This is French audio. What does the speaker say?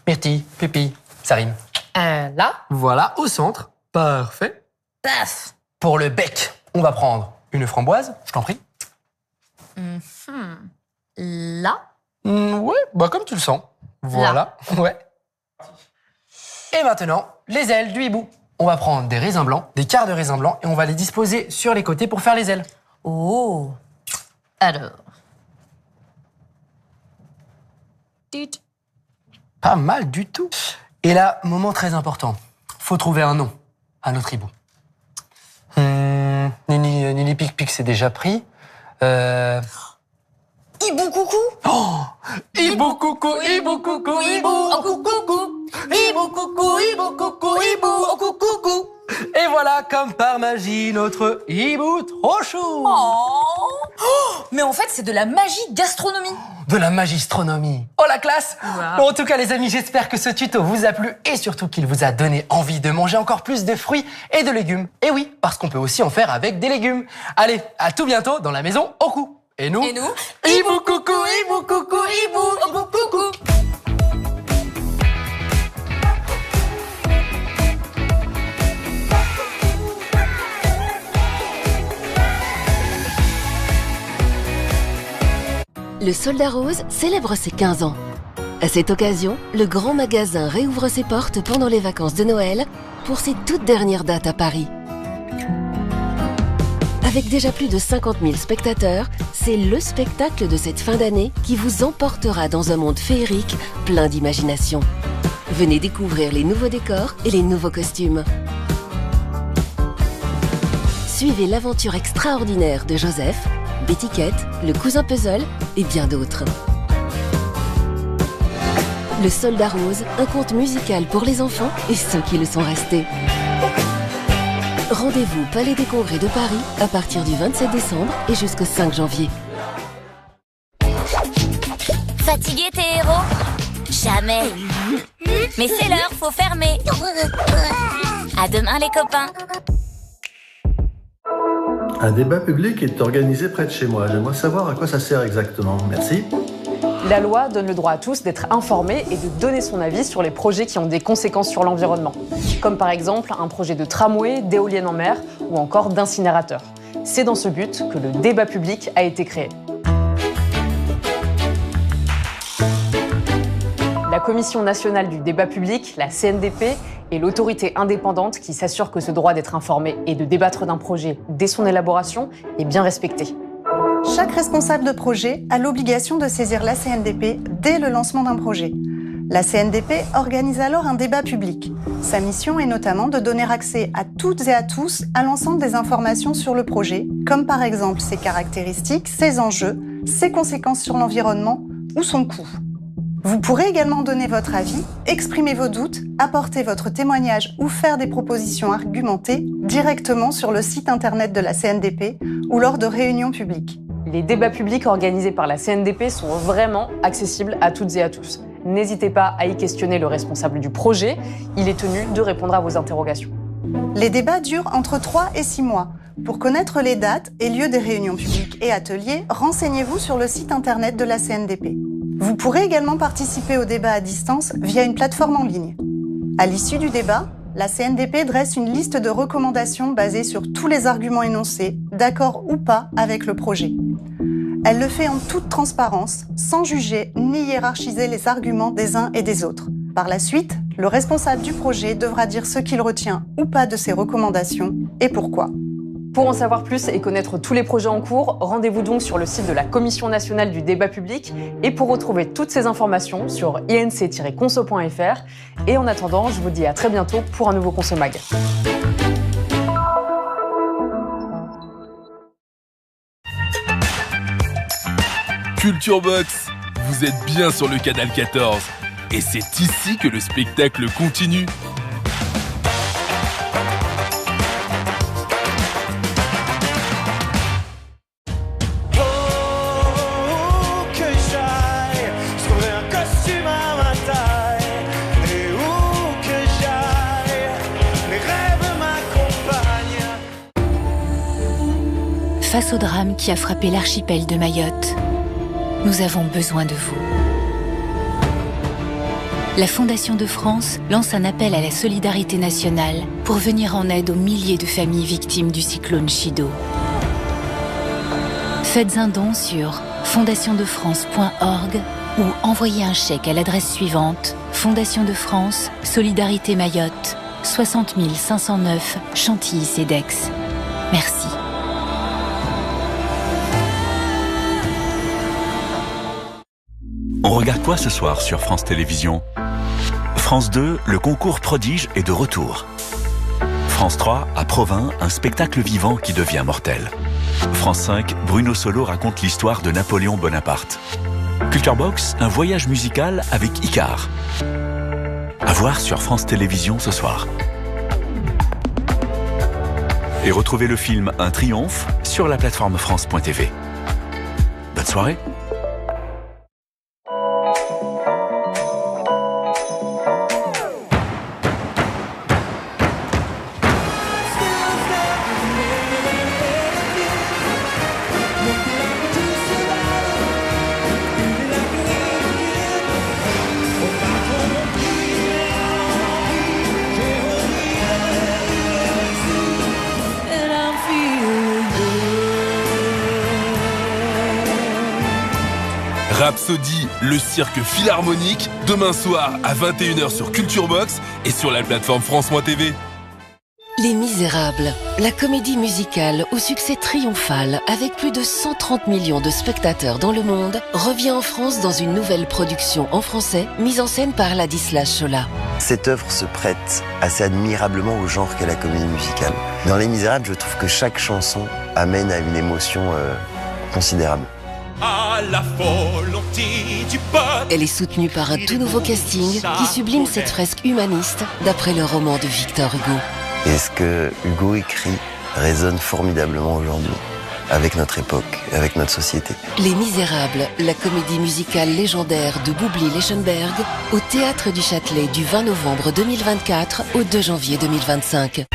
Myrtille, Pépi, ça rime. Là. Voilà, au centre. Parfait. Paf. Pour le bec, on va prendre une framboise, je t'en prie. Là. Ouais, bah comme tu le sens. Voilà, ouais. Et maintenant, les ailes du hibou. On va prendre des raisins blancs, des quarts de raisins blancs, et on va les disposer sur les côtés pour faire les ailes. Oh. Alors. Pas mal du tout. Et là, moment très important. Faut trouver un nom à notre hibou. Nini Pic Pic, c'est déjà pris. Hibou coucou. Oh, hibou coucou, hibou coucou, hibou oh coucou. Hibou coucou, hibou coucou, hibou oh coucou. Et voilà, comme par magie, notre hibou trop chou. Oh, mais en fait, c'est de la magie gastronomie. De la magistronomie. Oh la classe. Wow. Bon, en tout cas, les amis, j'espère que ce tuto vous a plu et surtout qu'il vous a donné envie de manger encore plus de fruits et de légumes. Et oui, parce qu'on peut aussi en faire avec des légumes. Allez, à tout bientôt dans la maison au cou. Et nous, hibou coucou, hibou coucou, hibou oh coucou. Le Soldat Rose célèbre ses 15 ans. À cette occasion, le grand magasin réouvre ses portes pendant les vacances de Noël pour ses toutes dernières dates à Paris. Avec déjà plus de 50 000 spectateurs, c'est le spectacle de cette fin d'année qui vous emportera dans un monde féerique plein d'imagination. Venez découvrir les nouveaux décors et les nouveaux costumes. Suivez l'aventure extraordinaire de Joseph, Betty-Kette, le cousin Puzzle et bien d'autres. Le Soldat Rose, un conte musical pour les enfants et ceux qui le sont restés. Rendez-vous Palais des Congrès de Paris à partir du 27 décembre et jusqu'au 5 janvier. Fatigué tes héros? Jamais. Mais c'est l'heure, faut fermer. À demain les copains. Un débat public est organisé près de chez moi. J'aimerais savoir à quoi ça sert exactement. Merci. La loi donne le droit à tous d'être informés et de donner son avis sur les projets qui ont des conséquences sur l'environnement. Comme par exemple un projet de tramway, d'éoliennes en mer ou encore d'incinérateur. C'est dans ce but que le débat public a été créé. La Commission nationale du débat public, la CNDP, est l'autorité indépendante qui s'assure que ce droit d'être informé et de débattre d'un projet dès son élaboration est bien respecté. Chaque responsable de projet a l'obligation de saisir la CNDP dès le lancement d'un projet. La CNDP organise alors un débat public. Sa mission est notamment de donner accès à toutes et à tous à l'ensemble des informations sur le projet, comme par exemple ses caractéristiques, ses enjeux, ses conséquences sur l'environnement ou son coût. Vous pourrez également donner votre avis, exprimer vos doutes, apporter votre témoignage ou faire des propositions argumentées directement sur le site internet de la CNDP ou lors de réunions publiques. Les débats publics organisés par la CNDP sont vraiment accessibles à toutes et à tous. N'hésitez pas à y questionner le responsable du projet, il est tenu de répondre à vos interrogations. Les débats durent entre 3 et 6 mois. Pour connaître les dates et lieux des réunions publiques et ateliers, renseignez-vous sur le site internet de la CNDP. Vous pourrez également participer au débat à distance via une plateforme en ligne. À l'issue du débat, la CNDP dresse une liste de recommandations basées sur tous les arguments énoncés, d'accord ou pas avec le projet. Elle le fait en toute transparence, sans juger ni hiérarchiser les arguments des uns et des autres. Par la suite, le responsable du projet devra dire ce qu'il retient ou pas de ces recommandations et pourquoi. Pour en savoir plus et connaître tous les projets en cours, rendez-vous donc sur le site de la Commission nationale du débat public et pour retrouver toutes ces informations sur inc-conso.fr. Et en attendant, je vous dis à très bientôt pour un nouveau Consomag. Culture Box, vous êtes bien sur le canal 14 et c'est ici que le spectacle continue. Face au drame qui a frappé l'archipel de Mayotte, nous avons besoin de vous. la Fondation de France lance un appel à la solidarité nationale pour venir en aide aux milliers de familles victimes du cyclone Chido. Faites un don sur fondationdefrance.org ou envoyez un chèque à l'adresse suivante: Fondation de France, Solidarité Mayotte, 60 509 Chantilly-Cedex. Merci. On regarde quoi ce soir sur France Télévisions? France 2, le concours prodige est de retour. France 3, à Provins, un spectacle vivant qui devient mortel. France 5, Bruno Solo raconte l'histoire de Napoléon Bonaparte. Culture Box, un voyage musical avec Icare. À voir sur France Télévisions ce soir. Et retrouvez le film Un triomphe sur la plateforme France.tv. Bonne soirée. Rhapsody, le cirque philharmonique, demain soir à 21h sur Culture Box et sur la plateforme France.tv. Les Misérables, la comédie musicale au succès triomphal avec plus de 130 millions de spectateurs dans le monde, revient en France dans une nouvelle production en français mise en scène par Ladislas Chola. Cette œuvre se prête assez admirablement au genre qu'est la comédie musicale. Dans Les Misérables, je trouve que chaque chanson amène à une émotion considérable. À la volonté du peuple. Elle est soutenue par un tout nouveau casting qui sublime cette fresque humaniste d'après le roman de Victor Hugo. Et ce que Hugo écrit résonne formidablement aujourd'hui, avec notre époque, avec notre société. Les Misérables, la comédie musicale légendaire de Boubli-Leschenberg, au Théâtre du Châtelet du 20 novembre 2024 au 2 janvier 2025.